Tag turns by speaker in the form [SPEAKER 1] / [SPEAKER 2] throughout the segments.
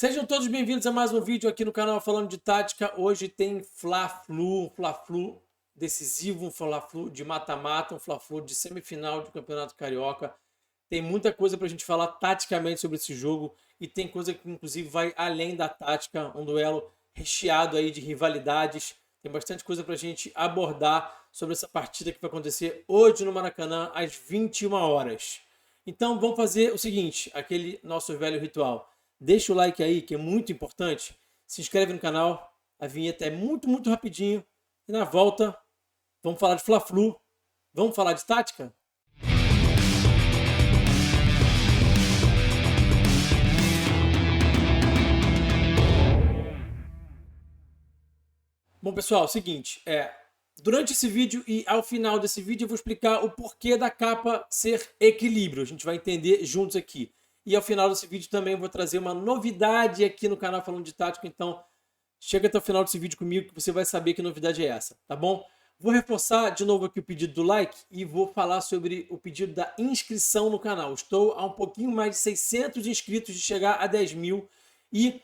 [SPEAKER 1] Sejam todos bem-vindos a mais um vídeo aqui no canal Falando de Tática. Hoje tem um Fla-Flu decisivo, um Fla-Flu de mata-mata, um Fla-Flu de semifinal do Campeonato Carioca. Tem muita coisa pra gente falar taticamente sobre esse jogo e tem coisa que inclusive vai além da tática, um duelo recheado aí de rivalidades. Tem bastante coisa pra gente abordar sobre essa partida que vai acontecer hoje no Maracanã às 21 horas. Então vamos fazer o seguinte, aquele nosso velho ritual. Deixa o like aí, que é muito importante. Se inscreve no canal. A vinheta é muito rapidinho. E na volta, vamos falar de Fla-Flu. Vamos falar de tática? Bom, pessoal, é o seguinte. Durante esse vídeo e ao final desse vídeo eu vou explicar o porquê da capa ser equilíbrio. A gente vai entender juntos aqui. E ao final desse vídeo também eu vou trazer uma novidade aqui no canal Falando de Tática. Então, chega até o final desse vídeo comigo que você vai saber que novidade é essa, tá bom? Vou reforçar de novo aqui o pedido do like e vou falar sobre o pedido da inscrição no canal. Estou a um pouquinho mais de 600 inscritos de chegar a 10 mil. E,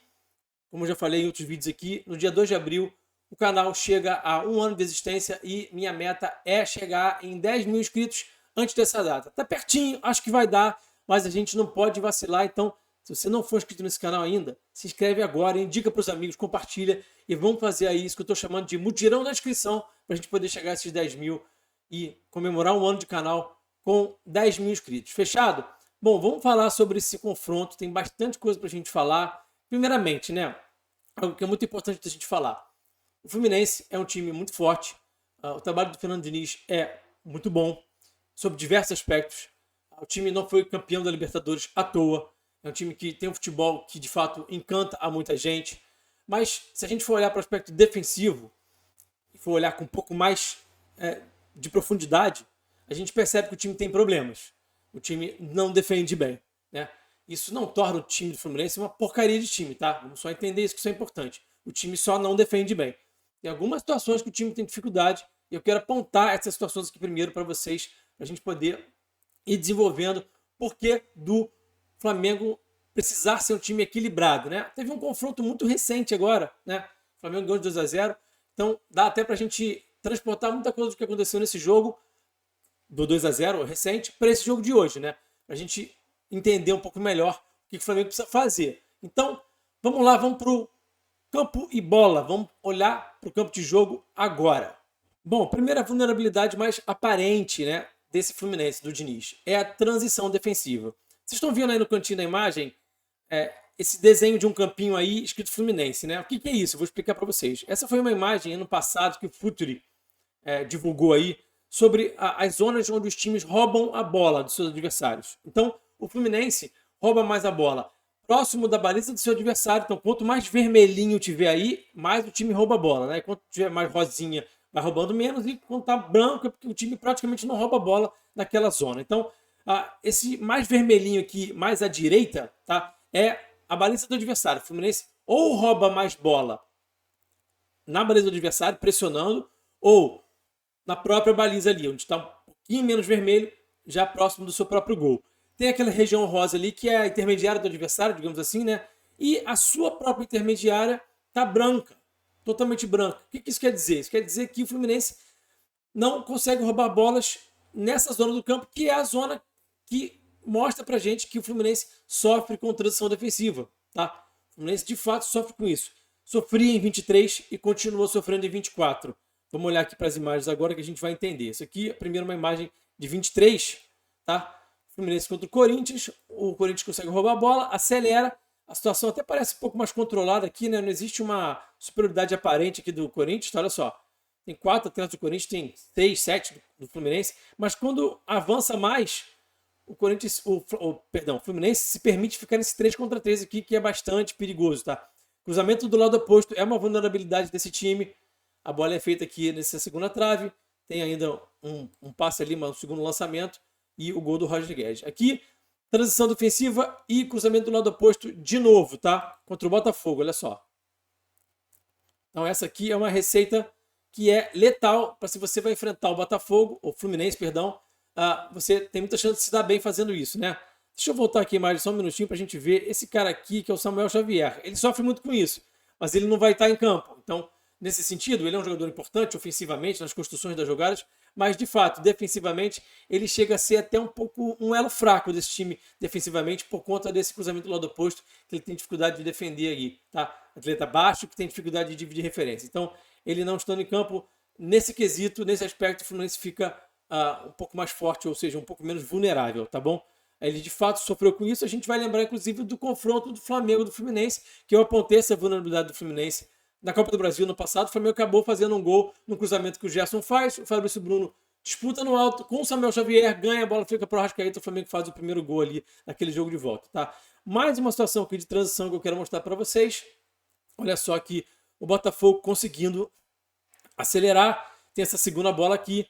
[SPEAKER 1] como eu já falei em outros vídeos aqui, no dia 2 de abril o canal chega a 1 ano de existência e minha meta é chegar em 10 mil inscritos antes dessa data. Tá pertinho, acho que vai dar. Mas a gente não pode vacilar, então se você não for inscrito nesse canal ainda, se inscreve agora, indica para os amigos, compartilha e vamos fazer aí isso que eu estou chamando de mutirão da inscrição para a gente poder chegar a esses 10 mil e comemorar um ano de canal com 10 mil inscritos. Fechado? Bom, vamos falar sobre esse confronto, tem bastante coisa para a gente falar. Primeiramente, né, algo que é muito importante da gente falar. O Fluminense é um time muito forte, o trabalho do Fernando Diniz é muito bom, sob diversos aspectos. O time não foi campeão da Libertadores à toa. É um time que tem um futebol que, de fato, encanta a muita gente. Mas, se a gente for olhar para o aspecto defensivo, e for olhar com um pouco mais de profundidade, a gente percebe que o time tem problemas. O time não defende bem, né? Isso não torna o time do Fluminense uma porcaria de time, tá? Vamos só entender isso, que isso é importante. O time só não defende bem. Tem algumas situações que o time tem dificuldade, e eu quero apontar essas situações aqui primeiro para vocês, para a gente poder e desenvolvendo porque do Flamengo precisar ser um time equilibrado, né? Teve um confronto muito recente agora, né? O Flamengo ganhou de 2-0, então dá até pra gente transportar muita coisa do que aconteceu nesse jogo do 2-0 recente para esse jogo de hoje, né? Pra gente entender um pouco melhor o que o Flamengo precisa fazer. Então, vamos lá, vamos pro campo e bola, vamos olhar pro campo de jogo agora. Bom, primeira vulnerabilidade mais aparente, né, desse Fluminense, do Diniz, é a transição defensiva. Vocês estão vendo aí no cantinho da imagem esse desenho de um campinho aí escrito Fluminense, né? O que é isso? Eu vou explicar para vocês. Essa foi uma imagem ano passado que o Futuri divulgou aí sobre as zonas onde os times roubam a bola dos seus adversários. Então, o Fluminense rouba mais a bola próximo da baliza do seu adversário. Então, quanto mais vermelhinho tiver aí, mais o time rouba a bola, né? Quanto tiver mais rosinha, vai roubando menos, e quando tá branco é porque o time praticamente não rouba a bola naquela zona. Então, esse mais vermelhinho aqui, mais à direita, tá? É a baliza do adversário. O Fluminense ou rouba mais bola na baliza do adversário, pressionando, ou na própria baliza ali, onde está um pouquinho menos vermelho, já próximo do seu próprio gol. Tem aquela região rosa ali, que é a intermediária do adversário, digamos assim, né? E a sua própria intermediária tá branca, totalmente branca. O que isso quer dizer? Isso quer dizer que o Fluminense não consegue roubar bolas nessa zona do campo, que é a zona que mostra pra gente que o Fluminense sofre com transição defensiva, tá? O Fluminense de fato sofre com isso. Sofria em 23 e continua sofrendo em 24. Vamos olhar aqui para as imagens agora que a gente vai entender. Isso aqui é primeiro uma imagem de 23, tá? Fluminense contra o Corinthians consegue roubar a bola, acelera, a situação até parece um pouco mais controlada aqui, né? Não existe uma superioridade aparente aqui do Corinthians, tá? Olha só. Tem 4 atletas do Corinthians, tem 6, 7 do Fluminense, mas quando avança mais, o Fluminense se permite ficar nesse 3 contra 3 aqui, que é bastante perigoso, tá? Cruzamento do lado oposto é uma vulnerabilidade desse time. A bola é feita aqui nessa segunda trave, tem ainda um passe ali, um segundo lançamento, e o gol do Roger Guedes. Aqui, transição defensiva e cruzamento do lado oposto de novo, tá? Contra o Botafogo, olha só. Então essa aqui é uma receita que é letal para se você vai enfrentar o Botafogo, o Fluminense, perdão, você tem muita chance de se dar bem fazendo isso, né? Deixa eu voltar aqui mais só um minutinho para a gente ver esse cara aqui, que é o Samuel Xavier. Ele sofre muito com isso, mas ele não vai estar em campo. Então, nesse sentido, ele é um jogador importante ofensivamente nas construções das jogadas, mas de fato, defensivamente, ele chega a ser até um pouco um elo fraco desse time defensivamente por conta desse cruzamento do lado oposto, que ele tem dificuldade de defender aí, tá? Atleta baixo que tem dificuldade de dividir referência. Então, ele não estando em campo, nesse quesito, nesse aspecto, o Fluminense fica um pouco mais forte, ou seja, um pouco menos vulnerável, tá bom? Ele de fato sofreu com isso. A gente vai lembrar, inclusive, do confronto do Flamengo do Fluminense, que eu apontei essa vulnerabilidade do Fluminense na Copa do Brasil no passado. O Flamengo acabou fazendo um gol no cruzamento que o Gerson faz. O Fabrício Bruno disputa no alto com o Samuel Xavier, ganha a bola, fica para o Arrascaeta. O Flamengo faz o primeiro gol ali naquele jogo de volta. Tá? Mais uma situação aqui de transição que eu quero mostrar para vocês. Olha só aqui o Botafogo conseguindo acelerar. Tem essa segunda bola aqui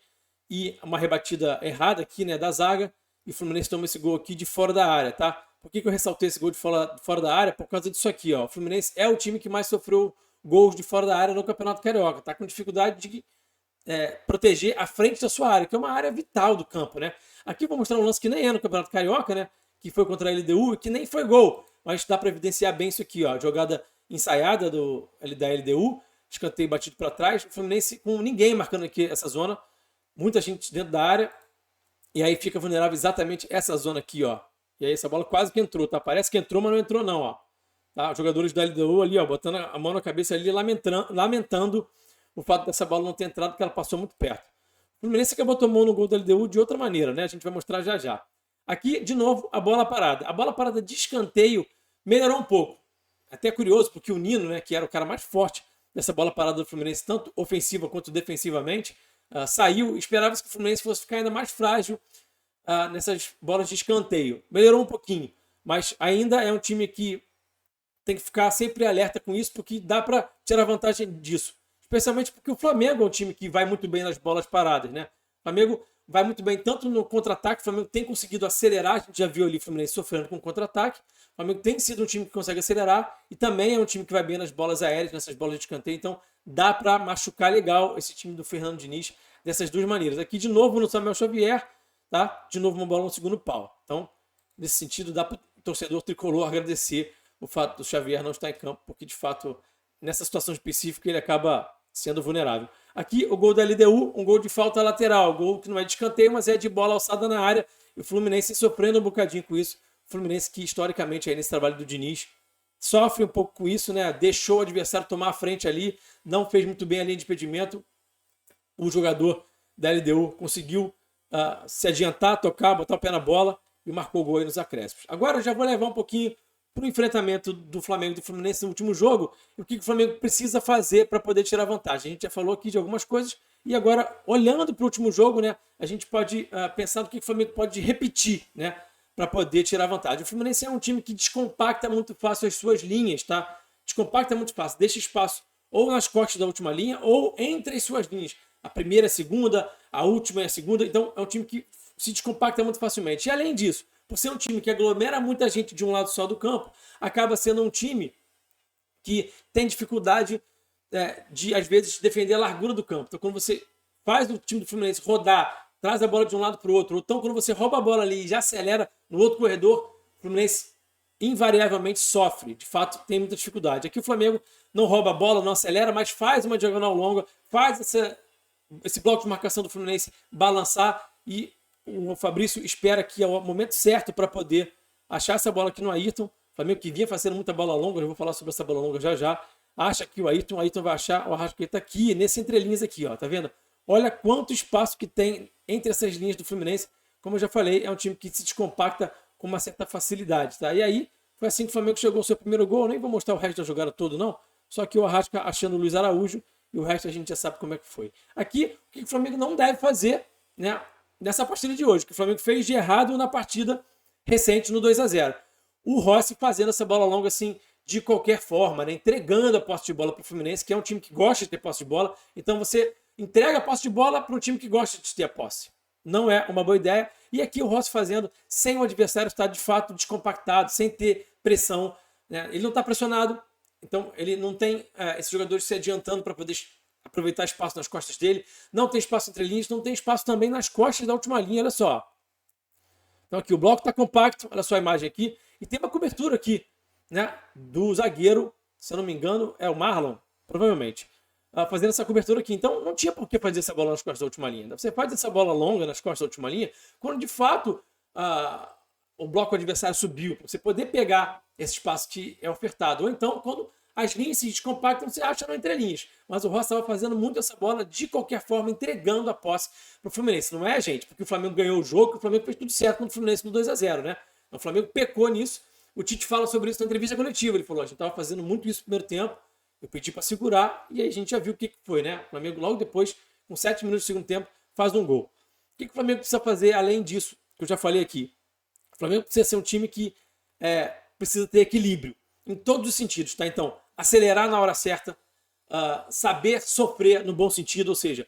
[SPEAKER 1] e uma rebatida errada aqui, né, da zaga. E o Fluminense toma esse gol aqui de fora da área, tá? Por que eu ressaltei esse gol de fora da área? Por causa disso aqui, ó. O Fluminense é o time que mais sofreu gols de fora da área no Campeonato Carioca. Tá com dificuldade de proteger a frente da sua área, que é uma área vital do campo, né? Aqui eu vou mostrar um lance que nem é no Campeonato Carioca, né? Que foi contra a LDU e que nem foi gol. Mas dá para evidenciar bem isso aqui, ó. Jogada ensaiada da LDU, escanteio batido para trás. O Fluminense com ninguém marcando aqui essa zona. Muita gente dentro da área. E aí fica vulnerável exatamente essa zona aqui, ó. E aí essa bola quase que entrou, tá? Parece que entrou, mas não entrou não, ó. Tá? Os jogadores da LDU ali, ó, botando a mão na cabeça ali, lamentando o fato dessa bola não ter entrado, porque ela passou muito perto. O Fluminense acabou tomando o gol da LDU de outra maneira, né? A gente vai mostrar já já. Aqui, de novo, a bola parada. A bola parada de escanteio melhorou um pouco. Até curioso, porque o Nino, né, que era o cara mais forte dessa bola parada do Fluminense, tanto ofensiva quanto defensivamente, saiu. Esperava-se que o Fluminense fosse ficar ainda mais frágil nessas bolas de escanteio. Melhorou um pouquinho, mas ainda é um time que tem que ficar sempre alerta com isso, porque dá para tirar vantagem disso. Especialmente porque o Flamengo é um time que vai muito bem nas bolas paradas, né? O Flamengo vai muito bem tanto no contra-ataque, o Flamengo tem conseguido acelerar, a gente já viu ali o Fluminense sofrendo com contra-ataque. O Flamengo tem sido um time que consegue acelerar e também é um time que vai bem nas bolas aéreas, nessas bolas de escanteio, então dá para machucar legal esse time do Fernando Diniz dessas duas maneiras. Aqui de novo no Samuel Xavier, tá? De novo uma bola no segundo pau. Então, nesse sentido, dá para o torcedor tricolor agradecer o fato do Xavier não estar em campo, porque de fato, nessa situação específica, ele acaba sendo vulnerável. Aqui o gol da LDU, um gol de falta lateral, gol que não é de escanteio, mas é de bola alçada na área, e o Fluminense sofrendo um bocadinho com isso. O Fluminense que historicamente aí nesse trabalho do Diniz sofre um pouco com isso, né? Deixou o adversário tomar a frente ali, não fez muito bem a linha de impedimento. O jogador da LDU conseguiu se adiantar, tocar, botar o pé na bola e marcou o gol aí nos acréscimos. Agora eu já vou levar um pouquinho para o enfrentamento do Flamengo e do Fluminense no último jogo e o que o Flamengo precisa fazer para poder tirar vantagem. A gente já falou aqui de algumas coisas e agora, olhando para o último jogo, né, a gente pode pensar no que o Flamengo pode repetir, né, para poder tirar vantagem. O Fluminense é um time que descompacta muito fácil as suas linhas, tá? Descompacta muito fácil, deixa espaço ou nas costas da última linha ou entre as suas linhas. A primeira, a segunda, a última e a segunda. Então é um time que se descompacta muito facilmente. E além disso, por ser um time que aglomera muita gente de um lado só do campo, acaba sendo um time que tem dificuldade de, às vezes, defender a largura do campo. Então, quando você faz o time do Fluminense rodar, traz a bola de um lado para o outro, ou então quando você rouba a bola ali e já acelera no outro corredor, o Fluminense invariavelmente sofre. De fato, tem muita dificuldade. Aqui o Flamengo não rouba a bola, não acelera, mas faz uma diagonal longa, faz esse bloco de marcação do Fluminense balançar e o Fabrício espera que é o momento certo para poder achar essa bola aqui no Ayrton. O Flamengo que vinha fazendo muita bola longa, eu vou falar sobre essa bola longa já já. Acha que o Ayrton vai achar o Arrascaeta aqui, nesse entrelinhas aqui, ó, tá vendo? Olha quanto espaço que tem entre essas linhas do Fluminense. Como eu já falei, é um time que se descompacta com uma certa facilidade, tá? E aí, foi assim que o Flamengo chegou ao seu primeiro gol. Eu nem vou mostrar o resto da jogada todo, não. Só que o Arrasca achando o Luiz Araújo e o resto a gente já sabe como é que foi. Aqui, o que o Flamengo não deve fazer, né, nessa partida de hoje, que o Flamengo fez de errado na partida recente no 2-0. O Rossi fazendo essa bola longa assim, de qualquer forma, né, entregando a posse de bola para o Fluminense, que é um time que gosta de ter posse de bola. Então você entrega a posse de bola para um time que gosta de ter a posse. Não é uma boa ideia. E aqui o Rossi fazendo sem o adversário estar de fato descompactado, sem ter pressão, né? Ele não está pressionado, então ele não tem esses jogadores se adiantando para poder aproveitar espaço nas costas dele. Não tem espaço entre linhas, não tem espaço também nas costas da última linha. Olha só. Então aqui o bloco está compacto, olha só a imagem aqui, e tem uma cobertura aqui, né, do zagueiro, se eu não me engano, é o Marlon, provavelmente, fazendo essa cobertura aqui. Então não tinha por que fazer essa bola nas costas da última linha. Você faz essa bola longa nas costas da última linha quando de fato o bloco adversário subiu, para você poder pegar esse espaço que é ofertado. Ou então, quando as linhas se descompactam, você acha no entrelinhas. Mas o Rossi estava fazendo muito essa bola, de qualquer forma, entregando a posse para o Fluminense. Não é, gente? Porque o Flamengo ganhou o jogo, o Flamengo fez tudo certo com o Fluminense no 2-0, né? O Flamengo pecou nisso. O Tite fala sobre isso na entrevista coletiva. Ele falou, a gente estava fazendo muito isso no primeiro tempo, eu pedi para segurar, e aí a gente já viu o que foi, né? O Flamengo, logo depois, com 7 minutos do segundo tempo, faz um gol. O que o Flamengo precisa fazer além disso, que eu já falei aqui? O Flamengo precisa ser um time que precisa ter equilíbrio em todos os sentidos, tá? Então, acelerar na hora certa, saber sofrer no bom sentido, ou seja,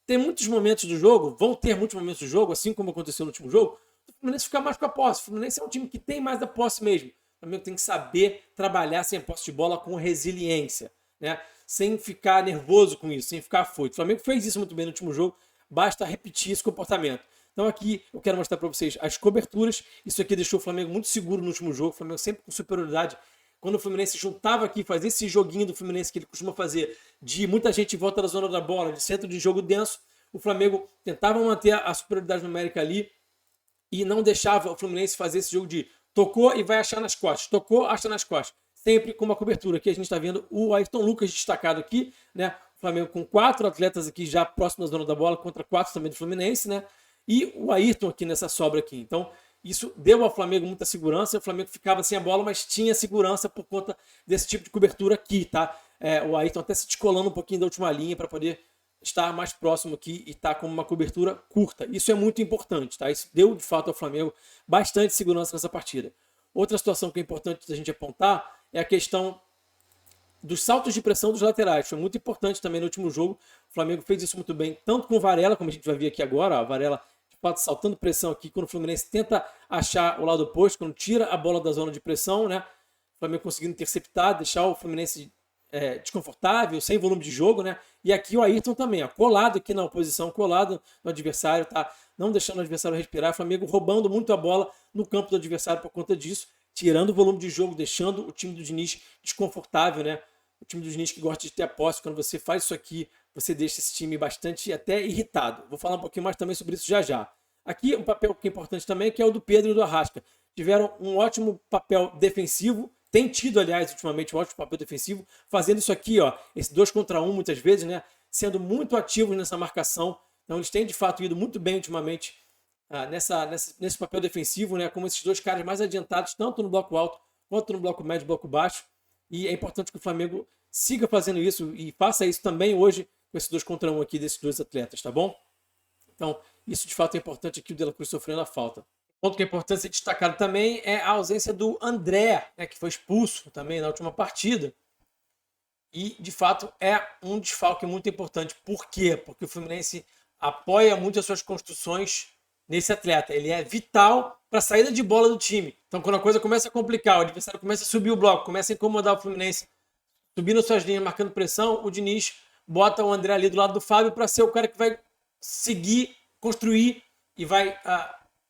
[SPEAKER 1] tem muitos momentos do jogo, vão ter muitos momentos do jogo, assim como aconteceu no último jogo, o Fluminense fica mais com a posse. O Fluminense é um time que tem mais da posse mesmo. O Flamengo tem que saber trabalhar sem a posse de bola com resiliência, né? Sem ficar nervoso com isso, sem ficar afoito. O Flamengo fez isso muito bem no último jogo, basta repetir esse comportamento. Então aqui eu quero mostrar para vocês as coberturas. Isso aqui deixou o Flamengo muito seguro no último jogo. O Flamengo sempre com superioridade. Quando o Fluminense juntava aqui, fazia esse joguinho do Fluminense que ele costuma fazer, de muita gente em volta da zona da bola, de centro de jogo denso, o Flamengo tentava manter a superioridade numérica ali e não deixava o Fluminense fazer esse jogo de tocou e vai achar nas costas, tocou, acha nas costas. Sempre com uma cobertura. Aqui a gente está vendo o Ayrton Lucas destacado aqui, né? O Flamengo com 4 atletas aqui já próximo da zona da bola, contra 4 também do Fluminense, né? E o Ayrton aqui nessa sobra aqui. Então, isso deu ao Flamengo muita segurança. O Flamengo ficava sem a bola, mas tinha segurança por conta desse tipo de cobertura aqui, tá? O Ayrton até se descolando um pouquinho da última linha para poder estar mais próximo aqui e estar com uma cobertura curta. Isso é muito importante, tá? Isso deu, de fato, ao Flamengo bastante segurança nessa partida. Outra situação que é importante da gente apontar é a questão dos saltos de pressão dos laterais. Foi muito importante também no último jogo. O Flamengo fez isso muito bem, tanto com o Varela, como a gente vai ver aqui agora. O Varela, de fato, saltando pressão aqui, quando o Fluminense tenta achar o lado oposto, quando tira a bola da zona de pressão, né? O Flamengo conseguindo interceptar, deixar o Fluminense desconfortável, sem volume de jogo, né? E aqui o Ayrton também, ó, colado aqui na oposição, colado no adversário, tá? Não deixando o adversário respirar. O Flamengo roubando muito a bola no campo do adversário por conta disso, tirando o volume de jogo, deixando o time do Diniz desconfortável, né? O time do Diniz que gosta de ter a posse, quando você faz isso aqui, você deixa esse time bastante até irritado. Vou falar um pouquinho mais também sobre isso já já. Aqui um papel que é importante também, que é o do Pedro e do Arrasca. Tiveram um ótimo papel defensivo, tem tido, aliás, ultimamente um ótimo papel defensivo, fazendo isso aqui, ó, esse 2 contra 1 muitas vezes, né? Sendo muito ativos nessa marcação. Então eles têm de fato ido muito bem ultimamente nesse papel defensivo, né? Como esses dois caras mais adiantados, tanto no bloco alto quanto no bloco médio e bloco baixo. E é importante que o Flamengo siga fazendo isso e faça isso também hoje com esses 2 contra 1 aqui desses dois atletas, tá bom? Então, isso de fato é importante aqui, o De La Cruz sofrendo a falta. Ponto que é importante ser destacado também é a ausência do André, né, que foi expulso também na última partida. E, de fato, é um desfalque muito importante. Por quê? Porque o Fluminense apoia muito as suas construções nesse atleta. Ele é vital para a saída de bola do time. Então, quando a coisa começa a complicar, o adversário começa a subir o bloco, começa a incomodar o Fluminense, subindo suas linhas, marcando pressão, o Diniz bota o André ali do lado do Fábio para ser o cara que vai seguir, construir e vai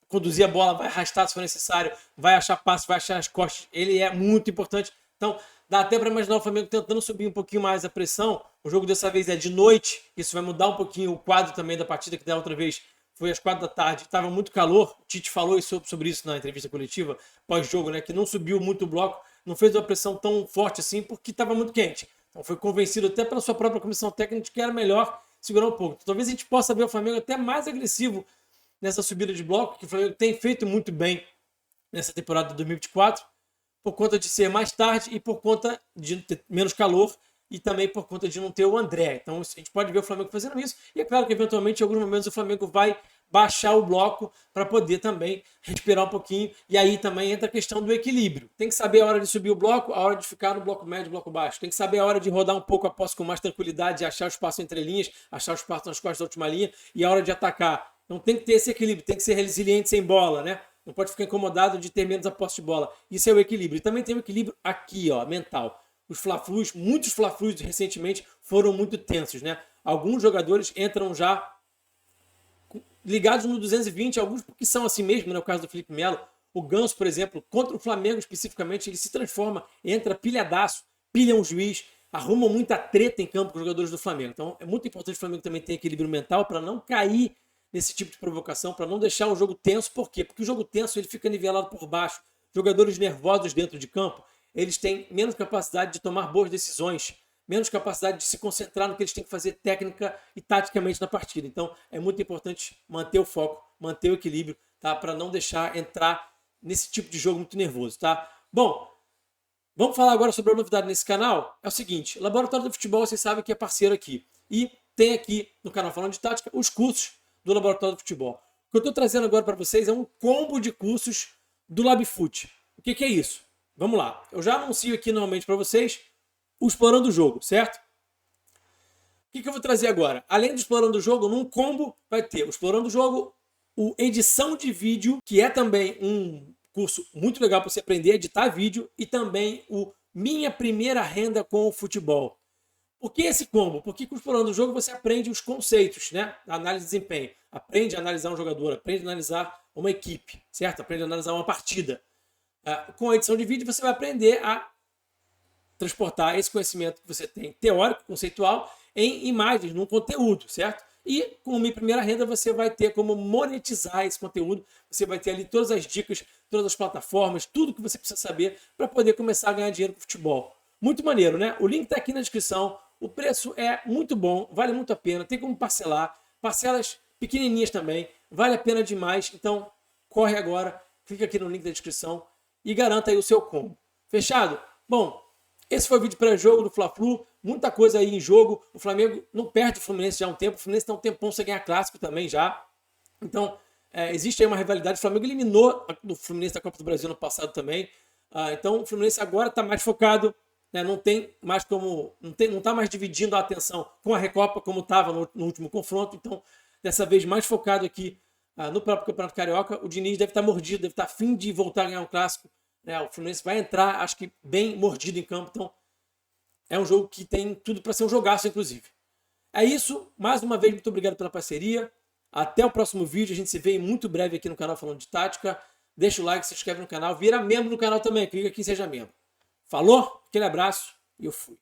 [SPEAKER 1] conduzir a bola, vai arrastar se for necessário, vai achar passe, vai achar as costas. Ele é muito importante. Então, dá até para imaginar o Flamengo tentando subir um pouquinho mais a pressão. O jogo dessa vez é de noite, isso vai mudar um pouquinho o quadro também da partida, que da outra vez foi às 4 da tarde, estava muito calor. O Tite falou sobre isso na entrevista coletiva pós-jogo, né, que não subiu muito o bloco, não fez uma pressão tão forte assim, porque estava muito quente. Então foi convencido até pela sua própria comissão técnica de que era melhor segurar um pouco. Então, talvez a gente possa ver o Flamengo até mais agressivo nessa subida de bloco, que o Flamengo tem feito muito bem nessa temporada de 2024, por conta de ser mais tarde e por conta de ter menos calor e também por conta de não ter o André. Então a gente pode ver o Flamengo fazendo isso, e é claro que eventualmente em alguns momentos o Flamengo vai baixar o bloco para poder também respirar um pouquinho, e aí também entra a questão do equilíbrio. Tem que saber a hora de subir o bloco, a hora de ficar no bloco médio, bloco baixo. Tem que saber a hora de rodar um pouco a posse com mais tranquilidade, achar o espaço entre linhas, achar o espaço nas costas da última linha, e a hora de atacar. Então tem que ter esse equilíbrio, tem que ser resiliente sem bola, né? Não pode ficar incomodado de ter menos a posse de bola. Isso é o equilíbrio. E também tem o equilíbrio aqui, ó, mental. Os Fla-Flus, muitos Fla-Flus recentemente foram muito tensos, né? Alguns jogadores entram já ligados no 220, alguns porque são assim mesmo, né? O caso do Felipe Melo. O Ganso, por exemplo, contra o Flamengo especificamente, ele se transforma, entra pilhadaço, pilha um juiz, arruma muita treta em campo com os jogadores do Flamengo. Então é muito importante o Flamengo também ter equilíbrio mental para não cair nesse tipo de provocação, para não deixar o jogo tenso. Por quê? Porque o jogo tenso ele fica nivelado por baixo. Jogadores nervosos dentro de campo, eles têm menos capacidade de tomar boas decisões, menos capacidade de se concentrar no que eles têm que fazer técnica e taticamente na partida. Então é muito importante manter o foco, manter o equilíbrio, tá? Para não deixar entrar nesse tipo de jogo muito nervoso, tá? Bom, vamos falar agora sobre a novidade nesse canal. É o seguinte, Laboratório do Futebol, vocês sabem que é parceiro aqui. E tem aqui no canal Falando de Tática os cursos do Laboratório do Futebol. O que eu estou trazendo agora para vocês é um combo de cursos do LabFoot. O que é isso? Vamos lá. Eu já anuncio aqui normalmente para vocês o Explorando o Jogo, certo? O que eu vou trazer agora? Além do Explorando o Jogo, num combo vai ter o Explorando o Jogo, o Edição de Vídeo, que é também um curso muito legal para você aprender a editar vídeo, e também o Minha Primeira Renda com o Futebol. Por que esse combo? Porque com o Explorando o Jogo você aprende os conceitos, né? A análise de desempenho. Aprende a analisar um jogador, aprende a analisar uma equipe, certo? Aprende a analisar uma partida. Com a edição de vídeo você vai aprender a transportar esse conhecimento que você tem teórico, conceitual, em imagens, num conteúdo, certo? E com a Minha Primeira Renda você vai ter como monetizar esse conteúdo, você vai ter ali todas as dicas, todas as plataformas, tudo que você precisa saber para poder começar a ganhar dinheiro com futebol. Muito maneiro, né? O link está aqui na descrição, o preço é muito bom, vale muito a pena, tem como parcelar, parcelas pequenininhas também, vale a pena demais, então corre agora, clica aqui no link da descrição e garanta aí o seu combo. Fechado? Bom, esse foi o vídeo pré-jogo do Fla-Flu, muita coisa aí em jogo. O Flamengo não perde o Fluminense já há um tempo, o Fluminense está um tempão sem ganhar clássico também já. Então, existe aí uma rivalidade. O Flamengo eliminou o Fluminense da Copa do Brasil no passado também. Então, o Fluminense agora está mais focado, né? Não tem mais como, não está mais dividindo a atenção com a Recopa como estava no último confronto. Então, dessa vez mais focado aqui no próprio Campeonato Carioca. O Diniz deve estar mordido, deve estar afim de voltar a ganhar um clássico. O Fluminense vai entrar, acho que bem mordido em campo, então é um jogo que tem tudo para ser um jogaço, inclusive. É isso, mais uma vez, muito obrigado pela parceria. Até o próximo vídeo, a gente se vê muito breve aqui no canal Falando de Tática. Deixa o like, se inscreve no canal, vira membro do canal também, clica aqui em Seja Membro. Falou, aquele abraço e eu fui.